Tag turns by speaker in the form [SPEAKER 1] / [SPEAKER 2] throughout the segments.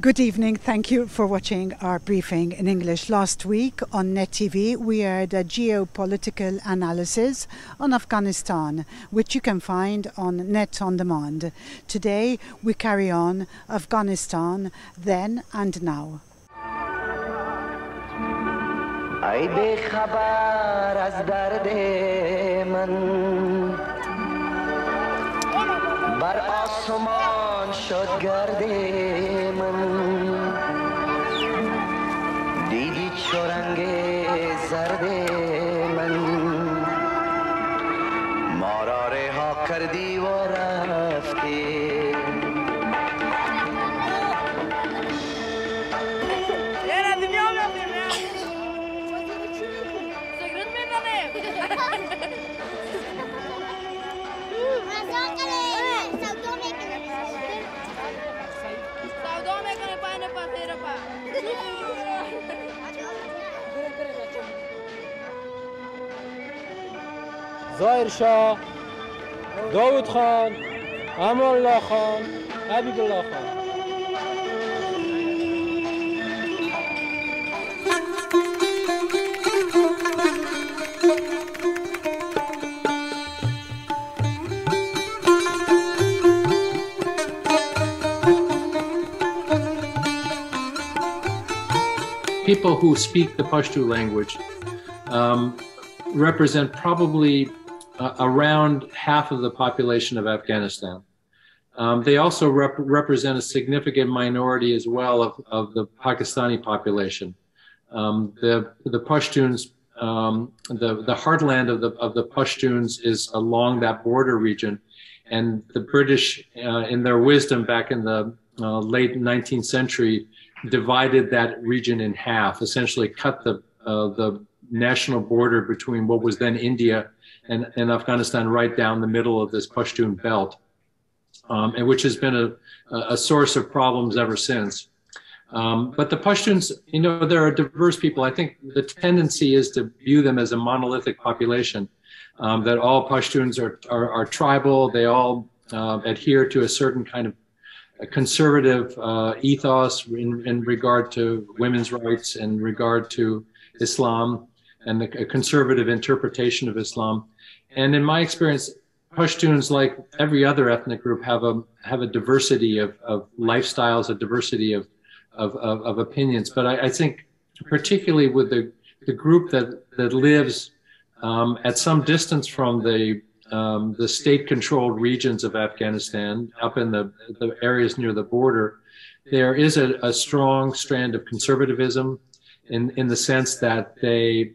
[SPEAKER 1] Good evening. Thank you for watching our briefing in English. Last week on Net TV, we aired a geopolitical analysis on Afghanistan, which you can find on Net on Demand. Today, we carry on Afghanistan, then and now.
[SPEAKER 2] ای بی خبر از درد من بر آسمان شد گرد من دیدی چو رنگ زرد من ما را رها کردی و رفتی
[SPEAKER 3] ظاهر شاه، داود خان، امان الله خان، حبیب الله خان.
[SPEAKER 4] People who speak the Pashto language represent probably around half of the population of Afghanistan. They also represent a significant minority as well of the Pakistani population. The Pashtuns, the heartland of the Pashtuns is along that border region, and the British, in their wisdom back in the late 19th century, divided that region in half, essentially cut the national border between what was then India and Afghanistan right down the middle of this Pashtun belt, and which has been a source of problems ever since. But the Pashtuns, you know, they're a diverse people. I think the tendency is to view them as a monolithic population, that all Pashtuns are tribal. They all adhere to a certain kind of a conservative ethos in regard to women's rights, in regard to Islam, and a conservative interpretation of Islam. And in my experience, Pashtuns, like every other ethnic group, have a diversity of lifestyles, a diversity of opinions. But I think particularly with the group that lives at some distance from the state-controlled regions of Afghanistan, up in the areas near the border, there is a strong strand of conservatism in the sense that they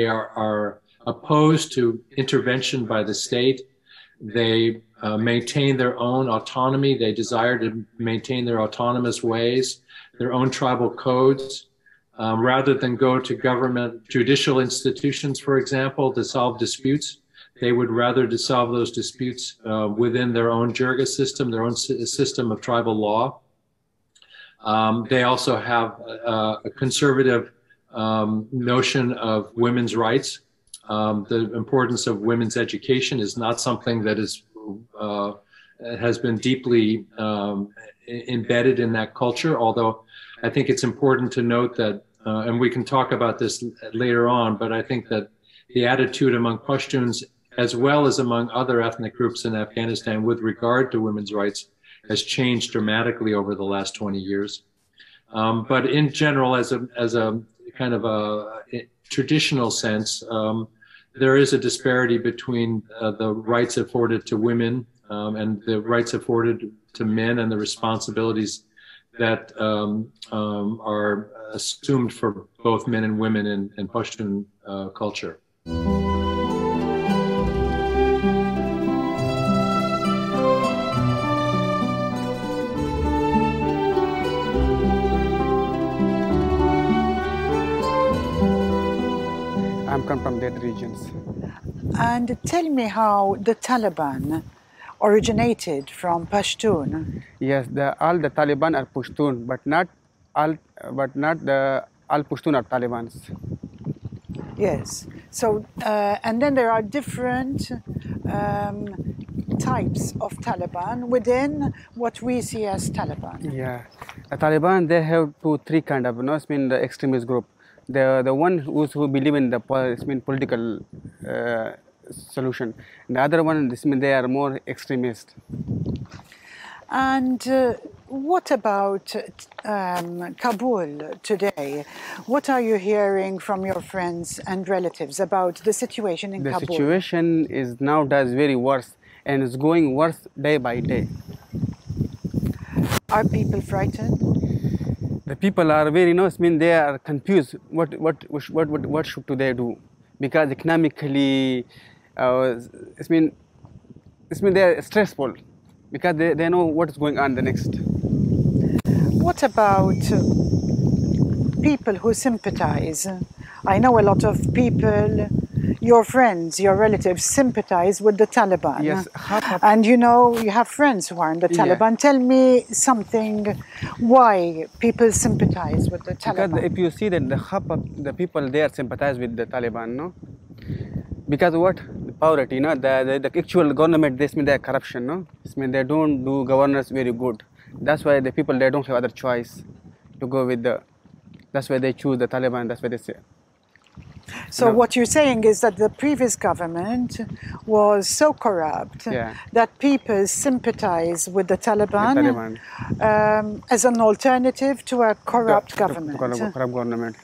[SPEAKER 4] are opposed to intervention by the state. They maintain their own autonomy. They desire to maintain their autonomous ways, their own tribal codes, rather than go to government judicial institutions, for example, to solve disputes. They would rather to solve those disputes within their own jirga system, their own system of tribal law. They also have a conservative notion of women's rights. The importance of women's education is not something that has been deeply embedded in that culture, although I think it's important to note that, and we can talk about this later on, but I think that the attitude among Pashtuns, as well as among other ethnic groups in Afghanistan with regard to women's rights, has changed dramatically over the last 20 years. But in general, as a kind of a traditional sense, there is a disparity between the rights afforded to women and the rights afforded to men, and the responsibilities that are assumed for both men and women in Pashtun culture.
[SPEAKER 5] I'm come from that regions.
[SPEAKER 1] And tell me how the Taliban originated from Pashtun.
[SPEAKER 5] Yes, all the Taliban are Pashtun, but not all Pashtun are Talibans.
[SPEAKER 1] Yes. So, and then there are different types of Taliban within what we see as Taliban?
[SPEAKER 5] Yeah, the Taliban, they have three kind of, it's mean the extremist group. The one who believe in the political solution. The other one, this mean they are more extremist.
[SPEAKER 1] And what about Kabul today? What are you hearing from your friends and relatives about the situation in Kabul?
[SPEAKER 5] The situation is nowadays very worse, and it's going worse day by day.
[SPEAKER 1] Are people frightened?
[SPEAKER 5] The people are very, they are confused. What should they do? Because economically, they are stressful because they know what is going on the next.
[SPEAKER 1] What about people who sympathize? I know a lot of people, your friends, your relatives, sympathize with the Taliban.
[SPEAKER 5] Yes.
[SPEAKER 1] And you have friends who are in the Taliban.
[SPEAKER 5] Yeah.
[SPEAKER 1] Tell me something, why people sympathize with the Taliban.
[SPEAKER 5] Because if you see that the people there sympathize with the Taliban, no? Because what? The poverty, the actual government, this means they are corruption, no? This means they don't do governance very good. That's why the people, they don't have other choice to go with that's why they choose the Taliban, that's why they say.
[SPEAKER 1] So what you're saying is that the previous government was so corrupt that people sympathize with the Taliban, as an alternative to a corrupt government.
[SPEAKER 5] Corrupt government.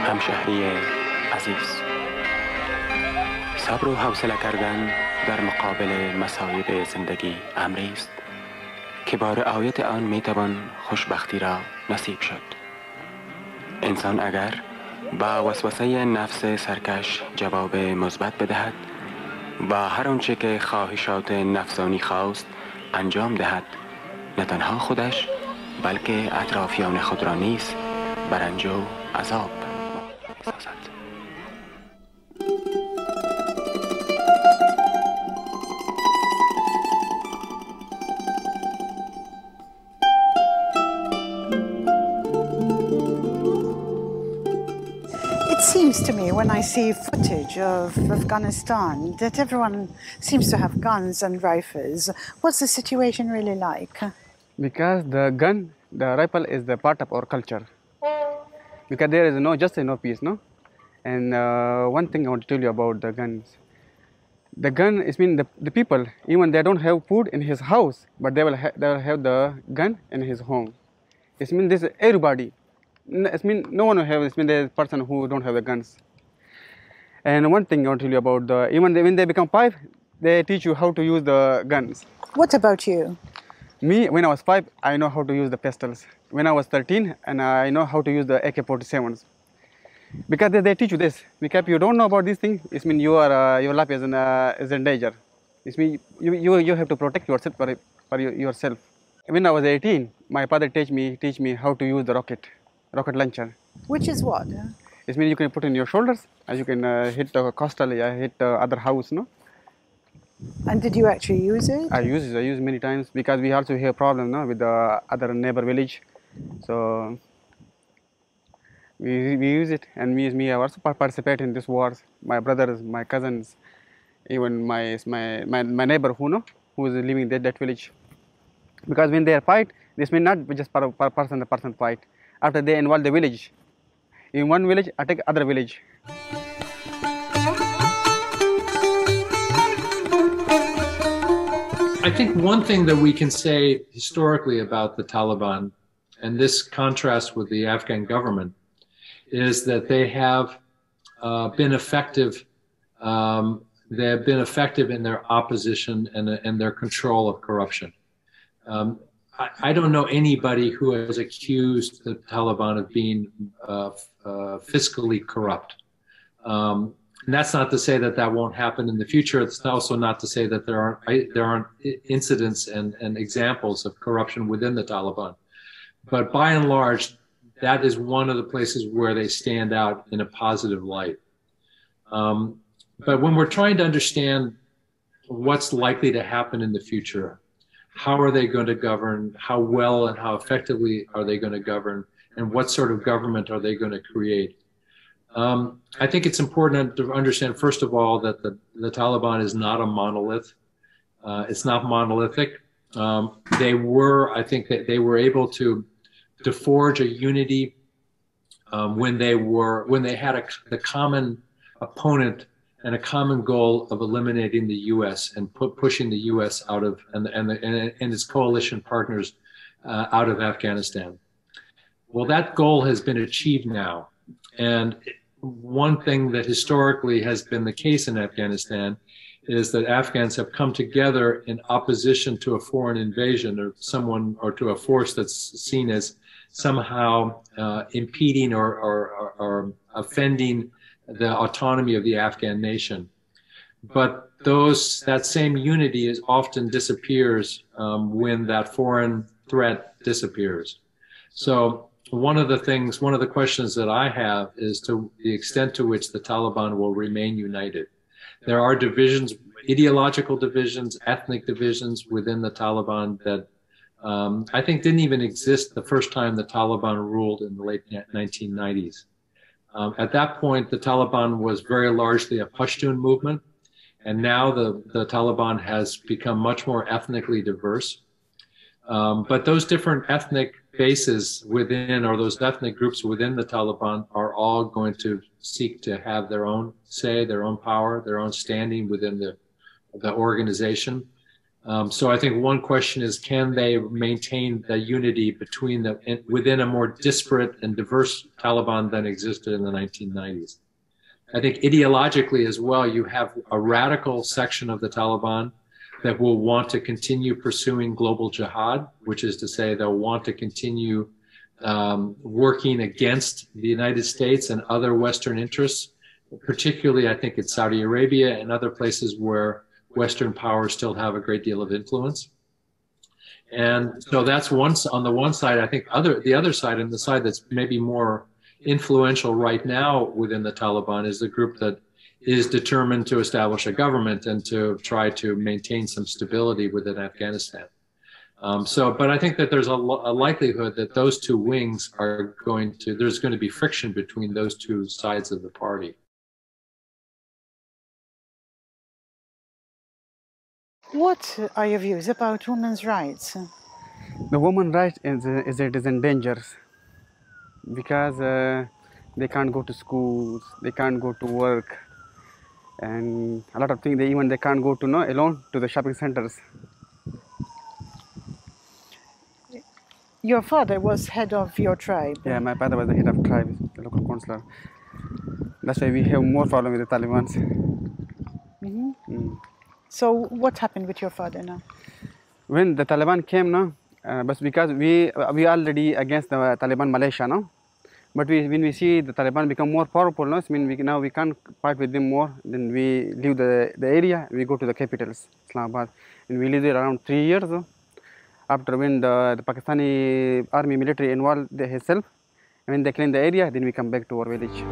[SPEAKER 6] همشهری عزیز، صبر و حوصله کردن در مقابل مصایب زندگی امری است که با رعایت آن میتوان خوشبختی را نصیب شد. انسان اگر با وسوسه نفس سرکش جواب مثبت بدهد و هر آنچه که خواهشات نفسانی خواست انجام دهد، نه تنها خودش بلکه اطرافیان خود را نیز بر رنج و عذاب می‌سازد.
[SPEAKER 1] It seems to me when I see footage of Afghanistan that everyone seems to have guns and rifles. What's the situation really like?
[SPEAKER 5] Because the rifle is the part of our culture. Because there is no peace, no? And one thing I want to tell you about the guns. The gun is the people, even they don't have food in his house, but they will have the gun in his home. It means this everybody. It means no one will have. It means there is a person who don't have the guns. And one thing I want to tell you about even when they become 5, they teach you how to use the guns.
[SPEAKER 1] What about you?
[SPEAKER 5] Me, when I was 5, I know how to use the pistols. When I was 13, and I know how to use the AK-47s. Because they teach you this. Because if you don't know about these things, it means your life is in danger. It means you have to protect yourself for yourself. When I was 18, my father teach me how to use the rocket launcher.
[SPEAKER 1] Which is what?
[SPEAKER 5] It means you can put in your shoulders, and you can hit the coastal, hit other house, no?
[SPEAKER 1] And did you actually use it?
[SPEAKER 5] I use it many times because we also have problem, no, with the other neighbor village. So we use it, and me I also participate in these wars. My brothers, my cousins, even my neighbor who is living in that village. Because when they fight, this means not just per person the person fight. After they involve the village, in one village attack other village.
[SPEAKER 4] I think one thing that we can say historically about the Taliban, and this contrasts with the Afghan government, is that they have been effective they have been effective in their opposition and their control of corruption. I don't know anybody who has accused the Taliban of being fiscally corrupt. And that's not to say that that won't happen in the future. It's also not to say that there aren't incidents and examples of corruption within the Taliban. But by and large, that is one of the places where they stand out in a positive light. But when we're trying to understand what's likely to happen in the future, how are they going to govern, how well and how effectively are they going to govern, and what sort of government are they going to create? I think it's important to understand, first of all, that the Taliban is not a monolith. It's not monolithic. I think that they were able to forge a unity when they had the common opponent and a common goal of eliminating the U.S. and pushing the U.S. out of and its coalition partners out of Afghanistan. Well, that goal has been achieved now, and one thing that historically has been the case in Afghanistan is that Afghans have come together in opposition to a foreign invasion or to a force that's seen as somehow impeding or offending the autonomy of the Afghan nation. But that same unity often disappears when that foreign threat disappears. So one of the questions that I have is to the extent to which the Taliban will remain united. There are divisions, ideological divisions, ethnic divisions within the Taliban that I think didn't even exist the first time the Taliban ruled in the late 1990s. At that point, the Taliban was very largely a Pashtun movement, and now the Taliban has become much more ethnically diverse. But those different ethnic bases within, or those ethnic groups within the Taliban, are all going to seek to have their own say, their own power, their own standing within the organization. So I think one question is, can they maintain the unity within a more disparate and diverse Taliban than existed in the 1990s? I think ideologically as well, you have a radical section of the Taliban that will want to continue pursuing global jihad, which is to say they'll want to continue working against the United States and other Western interests, particularly I think it's Saudi Arabia and other places where Western powers still have a great deal of influence. And so that's on the one side. I think the other side, and the side that's maybe more influential right now within the Taliban, is the group that is determined to establish a government and to try to maintain some stability within Afghanistan. But I think that there's a likelihood that those two wings there's going to be friction between those two sides of the party.
[SPEAKER 1] What are your views about women's rights?
[SPEAKER 5] The women's rights is in danger because they can't go to schools, they can't go to work, and a lot of things. They can't go to alone to the shopping centers.
[SPEAKER 1] Your father was head of your tribe.
[SPEAKER 5] Yeah, my father was the head of tribe, the local councillor. That's why we have more problem with the Taliban.
[SPEAKER 1] Mm-hmm. So what happened with your father now?
[SPEAKER 5] When the Taliban came but because we already against the Taliban Malaysia but when we see the Taliban become more powerful we can't fight with them more. Then we leave the area, we go to the capitals, Islamabad, and we live there around 3 years. After when the Pakistani army military involved itself, when they clean the area, then we come back to our village.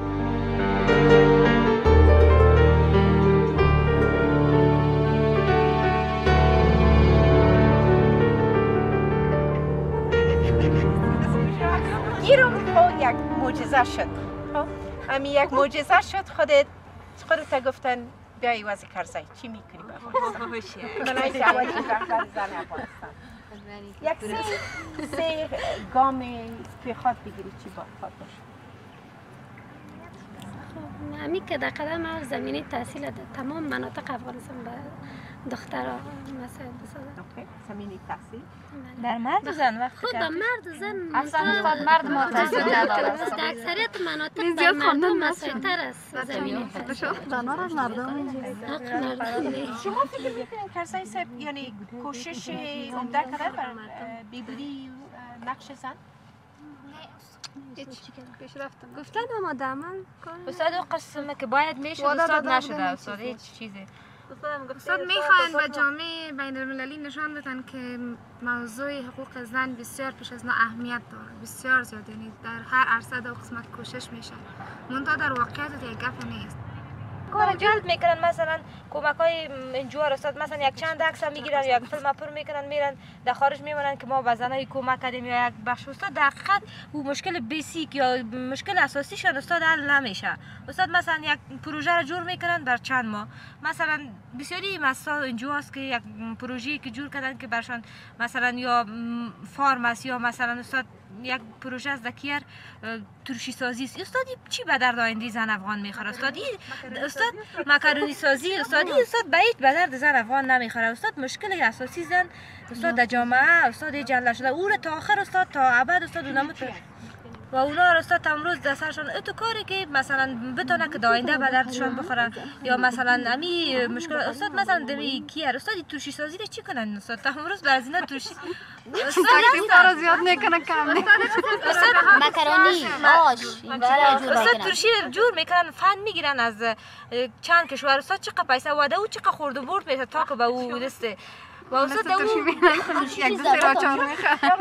[SPEAKER 7] گیرم یک معجزه شد. امی یک معجزه شد. خودت گفتن بیایی واسه کرزای چی میکنی به افغانستان؟ من ایسا اولی رهبر زن افغانستان. یک سه گام که خواد بگیری چی با خواد باشه؟
[SPEAKER 8] امی که در قدم زمینی تحصیل در تمام مناطق افغانستان دخترها مثلا
[SPEAKER 7] اوکی زمینی تحصیل
[SPEAKER 9] در مرد و زن وقت
[SPEAKER 8] خب در مرد و زن
[SPEAKER 9] اصلا استاد مرد ما تحصیل نداره
[SPEAKER 8] در اکثریت مناطق در مردم مسئول‌تر است زمین
[SPEAKER 1] زنها را مردم
[SPEAKER 7] شما فکر میکنید کرزی صاحب یعنی کوشش عمده کرده بر بیبری نقش زن؟
[SPEAKER 10] گفتن آماده عمل
[SPEAKER 9] استاد اون قسمه که باید میشد استاد نشده استاد هیچ چیزی
[SPEAKER 10] استاد میخواین به جامعه بین المللی نشان بدن که موضوع حقوق زن بسیار پیش از اهمیت داره بسیار زیاد یعنی در هر عرصه و قسمت کوشش میشه منتها در واقعیت یک گپ نیست
[SPEAKER 9] کار جلب میکنن مثلا کمک های انجوار استاد مثلا یک چند عکس میگیرن یا یک فیلم پر میکنن میرن در خارج میمونن که ما به زنای کمک کردیم یا یک بخش استاد در حقیقت او مشکل بیسیک یا مشکل اساسیشون استاد حل نمیشه استاد مثلا یک پروژه رو جور میکنن بر چند ماه مثلا بسیاری مسائل انجواست که یک پروژه‌ای که جور کردن که برشان مثلا یا فارم است یا مثلا استاد یک پروژه از دکیر ترشی سازی است استادی چی به درد آینده زن افغان میخوره استاد مکرونی سازی استاد بعید به درد زن افغان نمیخوره استاد مشکل اساسی زن استاد در جامعه استاد جلل شده او تا آخر استاد تا ابد استاد و اونا را استاد امروز دستشون اتو کاری که مثلا بتونه که آینده به دردشون بخوره یا مثلا امی مشکل استاد مثلا دمی کیار استاد ترشی سازی چی کنن استاد تا امروز بعضی اینا ترشی
[SPEAKER 10] استاد زیاد نکنه کم
[SPEAKER 9] استاد
[SPEAKER 8] مکرونی آش
[SPEAKER 9] استاد ترشی جور میکنن فن میگیرن از چند کشور استاد چقدر پیسه واده او چقدر خورد و برد میشه تا که به او دسته و استاد
[SPEAKER 10] یک دو سه را چهار میخواد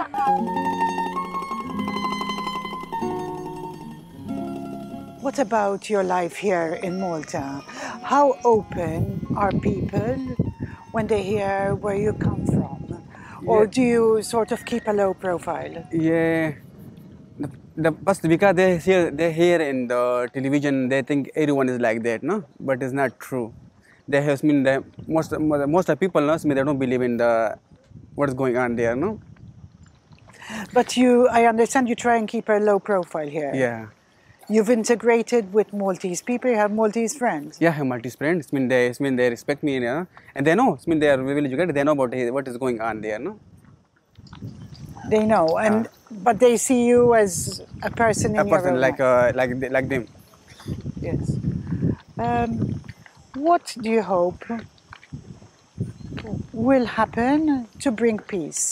[SPEAKER 1] What about your life here in Malta? How open are people when they hear where you come from? Or do you sort of keep a low profile?
[SPEAKER 5] Yeah, first because they hear in the television, they think everyone is like that, no? But it's not true. They have most of the people know they don't believe in what's going on there, no?
[SPEAKER 1] But I understand you try and keep a low profile here.
[SPEAKER 5] Yeah.
[SPEAKER 1] You've integrated with Maltese people. You have Maltese friends.
[SPEAKER 5] Yeah, I have Maltese friends. They respect me, and they know. They are very educated. They know about what is going on there, no?
[SPEAKER 1] They know, but they see you as a person in your own
[SPEAKER 5] like them.
[SPEAKER 1] Yes. What do you hope will happen to bring peace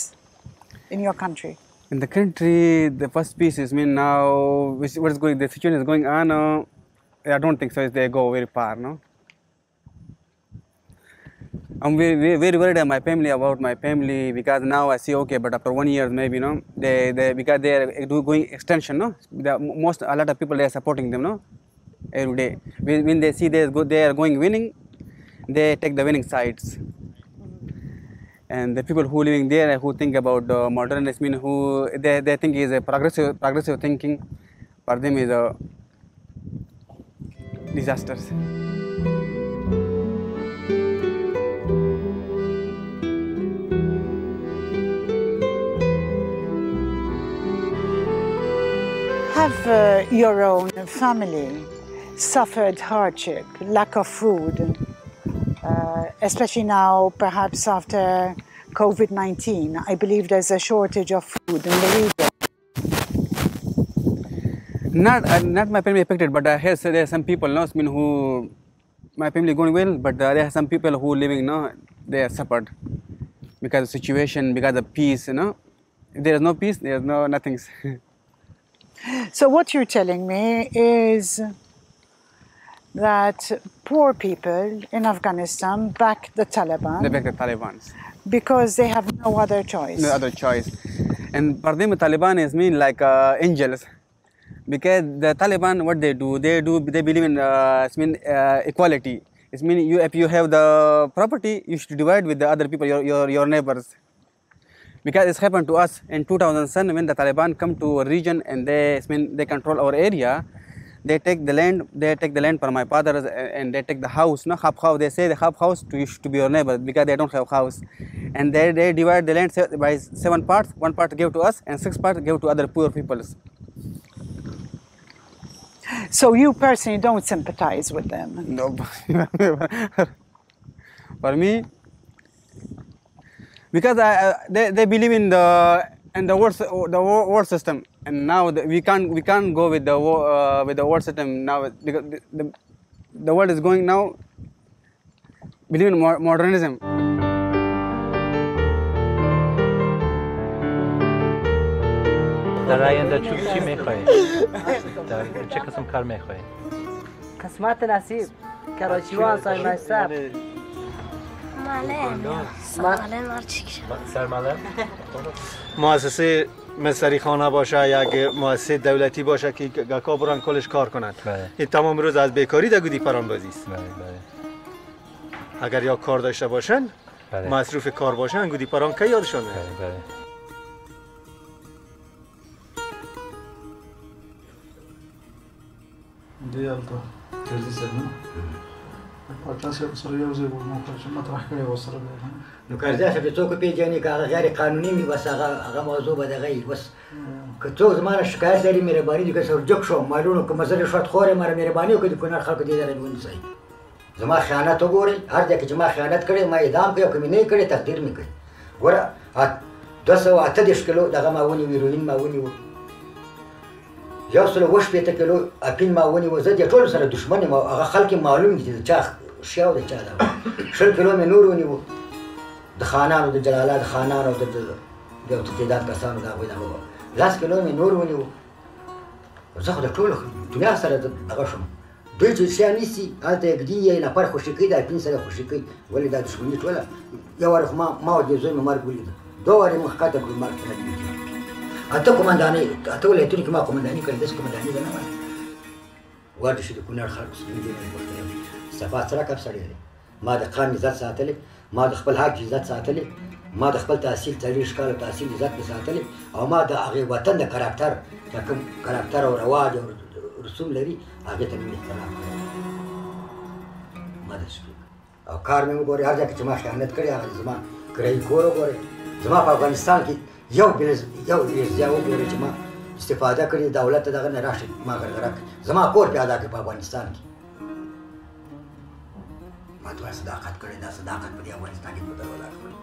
[SPEAKER 1] in your country?
[SPEAKER 5] In the country, the first piece is now the situation is going on. I don't think so. They go very far, no. I'm very worried about my family because now I see okay, but after 1 year maybe, no, because they are going extension, no. A lot of people they are supporting them, no, every day. When they see they are going winning, they take the winning sides. And the people who living there, who think about modernism, who they think is a progressive thinking, for them is a disaster.
[SPEAKER 1] Have your own family suffered hardship, lack of food? Especially now, perhaps after COVID-19, I believe there's a shortage of food in the region.
[SPEAKER 5] Not my family affected, but there are some people, no, who my family going well, but there are some people who living, no, they are suffered because of situation, because of peace, you know. If there is no peace, there is nothing.
[SPEAKER 1] So what you're telling me is that poor people in Afghanistan back the Taliban.
[SPEAKER 5] They back the Taliban.
[SPEAKER 1] Because they have no other choice.
[SPEAKER 5] No other choice. And for them, the Taliban is like angels. Because the Taliban, what they do, they believe in equality. It means if you have the property, you should divide with the other people, your neighbors. Because it's happened to us in 2007 when the Taliban come to a region and they control our area. They take the land for my father and they take the house, no, half house. They say the half house to be your neighbor because they don't have house. And they divide the land by 7 parts. 1 part give to us and 6 parts give to other poor peoples.
[SPEAKER 1] So you personally don't sympathize with them?
[SPEAKER 5] No. For me, Because they believe in the world system, and now we can't go with the world system now, because the world is going now believe in modernism.
[SPEAKER 11] در آینده چی میخواهی؟ چه قسم کار میخواهی؟
[SPEAKER 12] قسمت نصیب کراچیوان سای مصرف
[SPEAKER 11] سرمالم
[SPEAKER 13] مؤسسه مصری خانه باشه، یک مؤسسه دولتی باشه که گاکا برن کلش کار کنند. این تمام روز از بیکاری در گودی پران بازی است. اگر یا کار داشته باشن، مصروف کار باشن، گودی پران که یادشان میاد.
[SPEAKER 14] دیالتا کردی سرنا پاکستان سر یو ځای ورنو چې مطرح کړی و سره
[SPEAKER 15] نو کارځه چې څوک پیژني که هغه غیر قانوني وي بس هغه موضوع به دغه وي بس که څوک زما شکایت لري مهرباني دي که سرجک شو مالونو که مزر شوت خورې مره مهرباني وکړي د کونړ خلکو دې ځای ونیسئ زما خیانت وګورئ هر ځای کې چې ما خیانت کړی ما اعدام کړی او که مې نه کړی تقدیر مې کړی ګوره 238 کیلو دغه ما ونیو هیروین ما ونیو 180 کیلو اپین ما ونیو زه دې ټولو سره دښمن یم او هغه خلک معلوم دي د چا ښه او د چا ده 20 کیلو مې نور ونیو د خانانو د جلالات خانانو د تعداد کسانو د هغوی دغه 10 کیلو مې نور ونیو زه خو د ټولو دنیا سره دغه شوم دوی چې شیان نیسي هلته ږدي یې نفر خوشي کوي د اپین سره خوشي کوي ولې دا دښمني ټوله یو وارې خو ما او دې زوی مې مرګ ولیده 2 وارې مې ښکته کړو مرګ ته اته قومندانۍ اته ولایتونو کې ما قومنداني کړې داسې قومنداني به نه وه ورته شي د کونړ خلکو څخه دې نه پوښتنه صفا څه رقم سړی دی ما د قام عزت ساتلی ما د خپل حق عزت ساتلی ما د خپل تحصیل 40 کاله تحصیل عزت مې ساتلی او ما د هغې وطن د کراکټر چې کوم کراکټر او رواج او رسوم لري هغې ته مې احترام کړی ما داسې او کار مې وګورئ هر ځای کې چې ما خیانت کړی هغه زما کرایي کور وګورئ زما په افغانستان کې یو ځای وګورئ چې ما استفاده کړې دولت ته دغه نه راشي ما غرغره کړي زما کور پیدا کړي په افغانستان کې ما دومره صداقت کړی دا صداقت په دې افغانستان کې په دروازه کړی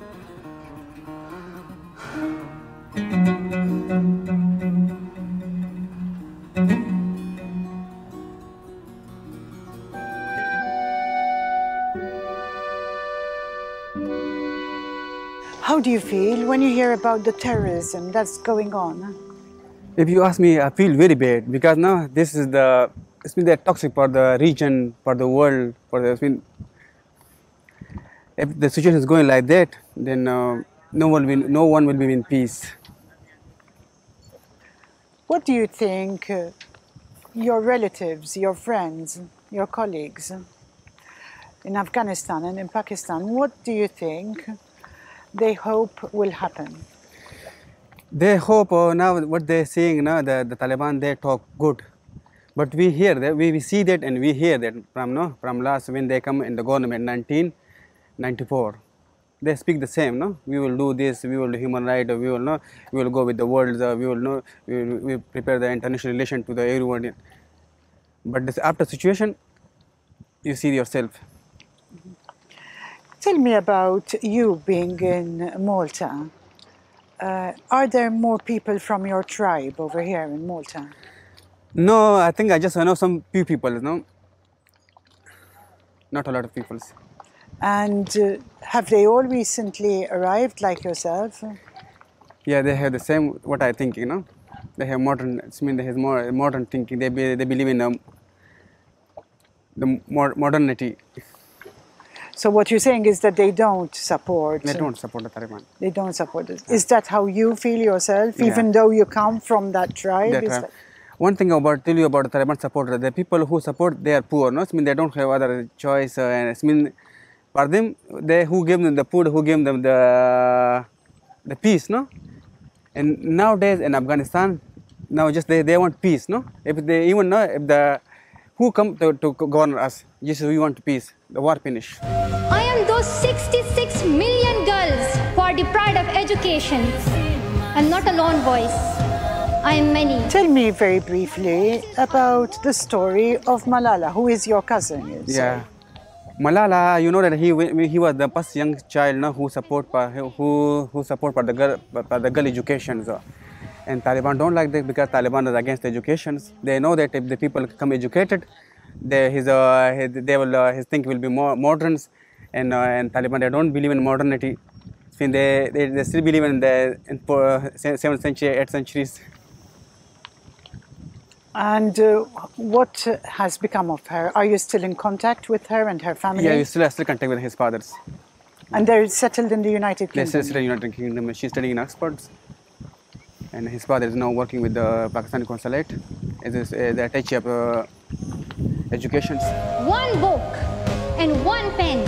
[SPEAKER 1] How do you feel when you hear about the terrorism that's going on?
[SPEAKER 5] If you ask me, I feel very bad because now this is it's been that toxic for the region, for the world, if the situation is going like that, then no one will be in peace.
[SPEAKER 1] What do you think your relatives, your friends, your colleagues in Afghanistan and in Pakistan, what do you think they hope will happen?
[SPEAKER 5] They hope now what they're saying now, the Taliban, they talk good. But we hear that, we see that and we hear that from last when they come in the government 1994. They speak the same, no? We will do this, we will do human rights, we will go with the world, we will prepare the international relation to the everyone. But this after situation, you see yourself.
[SPEAKER 1] Tell me about you being in Malta. Are there more people from your tribe over here in Malta?
[SPEAKER 5] No, I think I just know some few people, no? Not a lot of people.
[SPEAKER 1] And have they all recently arrived like yourself?
[SPEAKER 5] Yeah, they have the same, what I think, you know? They have modern, they have more modern thinking, they believe in the modernity.
[SPEAKER 1] So what you're saying is that they don't support...
[SPEAKER 5] They don't support the Taliban.
[SPEAKER 1] They don't support it. Is that how you feel yourself, even though you come from that tribe?
[SPEAKER 5] One thing tell you about the Taliban supporters, the people who support, they are poor, no? They don't have other choice, and for them, who gave them the food, who gave them the peace, no? And nowadays in Afghanistan, now just they want peace, no? If they even know, who come to govern us, just we want peace, the war finish.
[SPEAKER 16] I am those 66 million girls who are deprived of education. I'm not a lone voice. I am many.
[SPEAKER 1] Tell me very briefly about the story of Malala, who is your cousin, you say.
[SPEAKER 5] Yeah. Malala, you know that he was the first young child who support for the girl education. So. And Taliban don't like that because Taliban is against education. They know that if the people become educated, his think will be more modern. And Taliban, they don't believe in modernity. They still believe in the 7th century, 8th centuries.
[SPEAKER 1] And what has become of her? Are you still in contact with her and her family?
[SPEAKER 5] Yeah, we still have contact with his fathers.
[SPEAKER 1] And they're settled in the United Kingdom?
[SPEAKER 5] They're settled in the United Kingdom. She's studying in Oxford. And his father is now working with the Pakistani consulate as the attaché of education.
[SPEAKER 16] One book and one pen,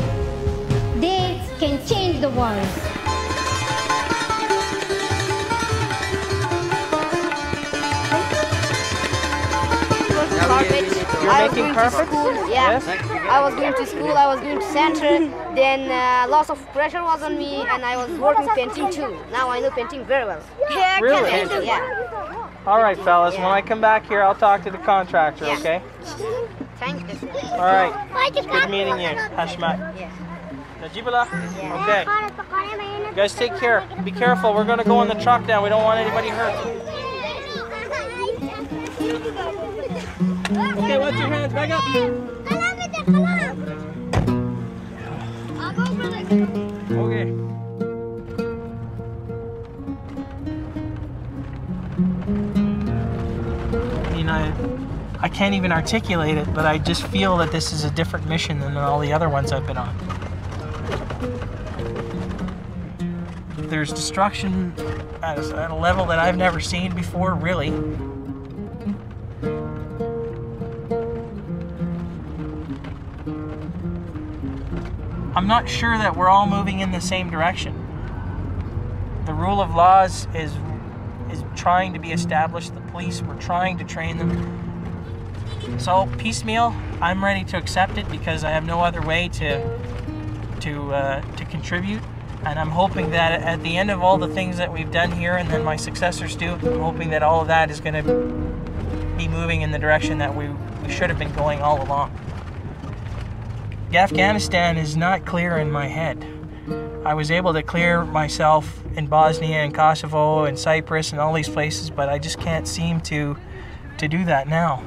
[SPEAKER 16] they can change the world.
[SPEAKER 17] You're making carpets?
[SPEAKER 18] Yeah.
[SPEAKER 17] Yes?
[SPEAKER 18] I was going to school, I was going to center, then lots of pressure was on me and I was working painting too. Now I know painting very well.
[SPEAKER 17] Really?
[SPEAKER 18] Yeah.
[SPEAKER 17] All right, fellas, when I come back here, I'll talk to the contractor, okay?
[SPEAKER 18] Thank you.
[SPEAKER 17] All right. It's good meeting you, Hashmat. Najibullah? Okay. You guys take care. Be careful. We're going to go on the truck now. We don't want anybody hurt. Okay, watch your hands. Back up. Okay. I mean, I can't even articulate it, but I just feel that this is a different mission than all the other ones I've been on. There's destruction at a level that I've never seen before, really. I'm not sure that we're all moving in the same direction. The rule of law is trying to be established. The police, we're trying to train them. So piecemeal, I'm ready to accept it because I have no other way to contribute. And I'm hoping that at the end of all the things that we've done here and then my successors do, I'm hoping that all of that is going to be moving in the direction that we should have been going all along. Afghanistan is not clear in my head. I was able to clear myself in Bosnia and Kosovo and Cyprus and all these places, but I just can't seem to do that now.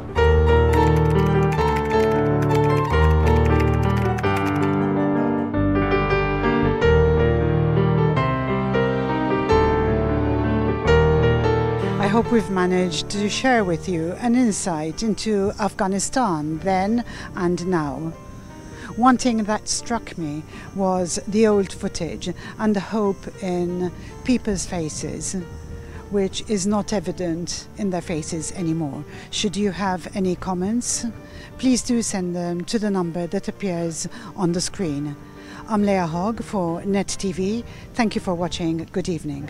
[SPEAKER 1] I hope we've managed to share with you an insight into Afghanistan then and now. One thing that struck me was the old footage and the hope in people's faces, which is not evident in their faces anymore. Should you have any comments, please do send them to the number that appears on the screen. I'm Leah Hogg for Net TV. Thank you for watching. Good evening.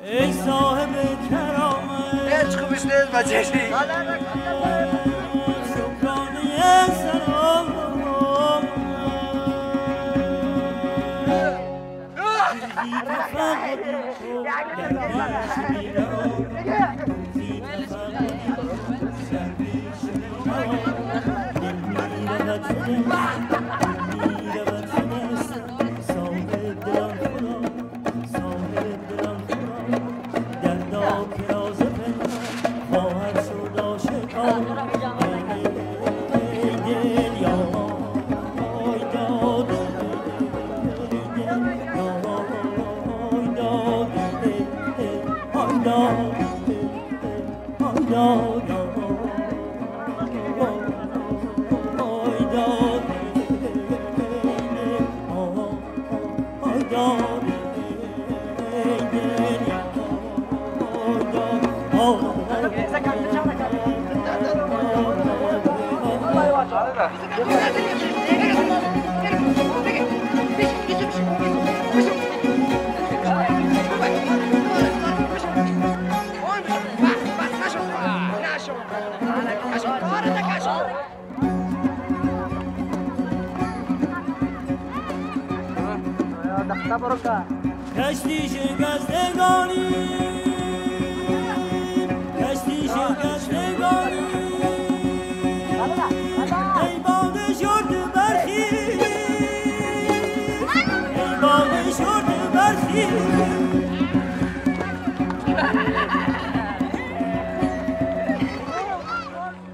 [SPEAKER 19] ای صاحب کرامت هیچ خوبش نیست بچه‌شی شکرانه سلام
[SPEAKER 12] تبرکا
[SPEAKER 19] کشتی شکستگانی کشتی شکستگانی ای باد شرط برخی ای باد شرط برخی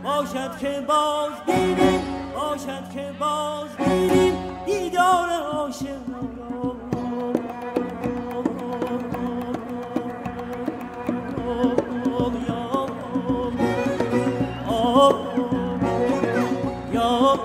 [SPEAKER 19] باشد که باز بینیم باشد که باز بینیم دیدار عاشقان یا